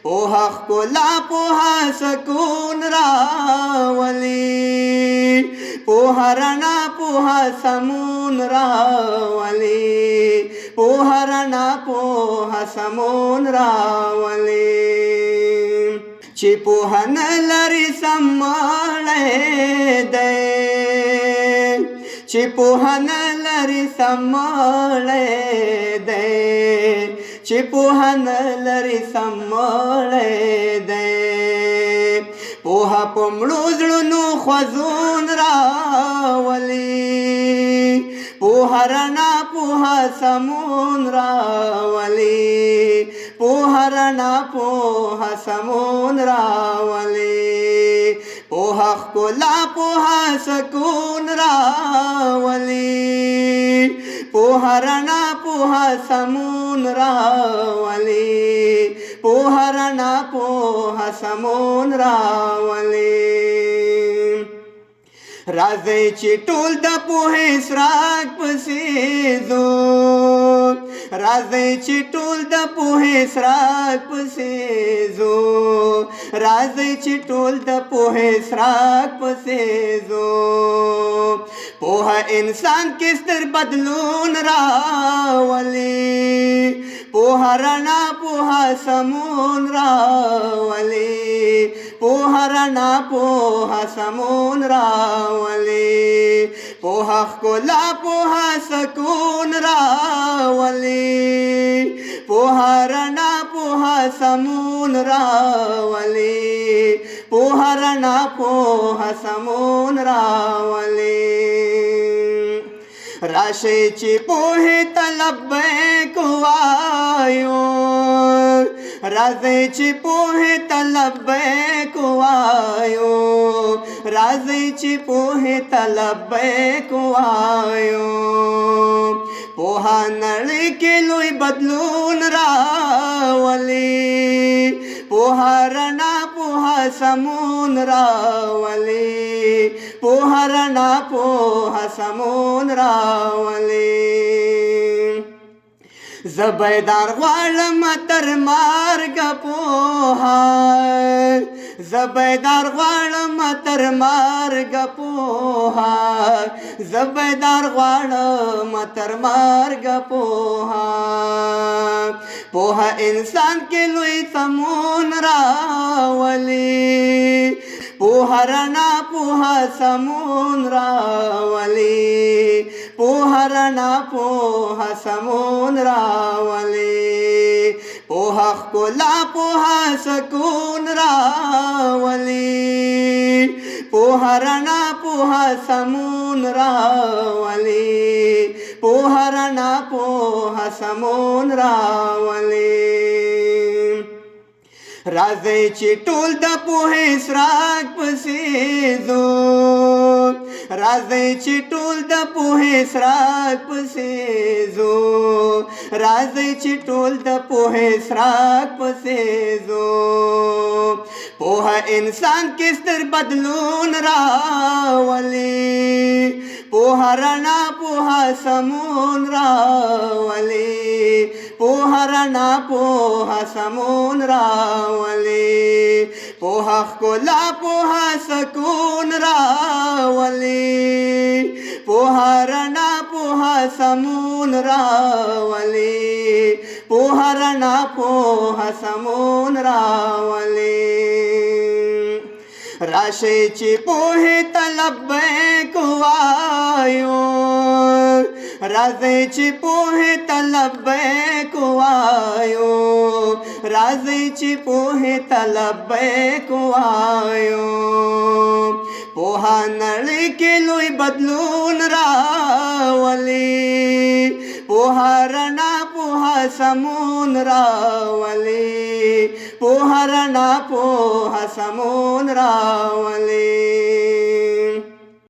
पोहा ښکلا पोहा سکون راولي पोहा رڼا पोहा سمون راولي पोहा رڼا पोहा سمون راولي چې पोहा نه لري سمړی دی چې पोहा نه لري سمړی دی چې पोहा نه لري سمړی دی पोहा په مړو زړونو خوځون راولي पोहा رڼا पोहा سمون راولي पोहा رڼا पोहा سمون راولي पोहा ښکلا पोहा سکون راولي पोहा رڼا पोहा سمون راولي पोहा رڼا पोहा سمون راولي راځئ چې ټول د پوهې څراغ پسې ځو راځئ چې ټول د پوهې څراغ پسې ځو راځئ چې ټول د پوهې څراغ پسې ځو پوهه انسان کې ستر بدلون راولي पोहा رڼا पोहा سمون راولي पोहा رڼا पोहा سمون راولي पोहा ښکلا पोहा سکون راولي पोहा رڼا पोहा سمون راولي पोहा رڼا पोहा سمون راولي راشئ چې پوهې ته لبیک وایو راځئ چې پوهې ته لبیک وایو راځئ چې پوهې ته لبیک وایو पोहा نړۍ کې لوی بدلون راولي पोहा رڼا पोहा سمون راولي पोहा رڼا पोहा سمون راولي زبیدار غواړم تر مرګ پوها زبیدار غواړم تر مرګ پوها زبیدار غواړم تر مرګ پوها पोहा انسان کې لوی سمون راولي पोहा رڼا पोहा سمون راولي पोहा رڼا पोहा سمون راولي पोहा ښکلا पोहा سکون راولي पोहा رڼا पोहा سمون راولي पोहा رڼا पोहा سمون راولي راځئ چې ټول د پوهې څراغ پسې ځو راځئ چې ټول د پوهې څراغ پسې ځو راځئ چې ټول د پوهې څراغ پسې ځو पोहा انسان کې ستر بدلون راولي पोहा رڼا पोहा سمون راولي पोहा رڼا पोहा سمون راولي पोहा ښکلا पोहा سکون راولي पोहा رڼا पोहा سمون راولي पोहा رڼا पोहा سمون راولي راشئ چې پوهې ته لبیک وایو راځئ چې پوهې ته لبیک وایو راځئ چې پوهې ته لبیک وایو पोहा نړۍ کې لوی بدلون راولي पोहा رڼا पोहा سمون راولي पोहा رڼا पोहा سمون راولي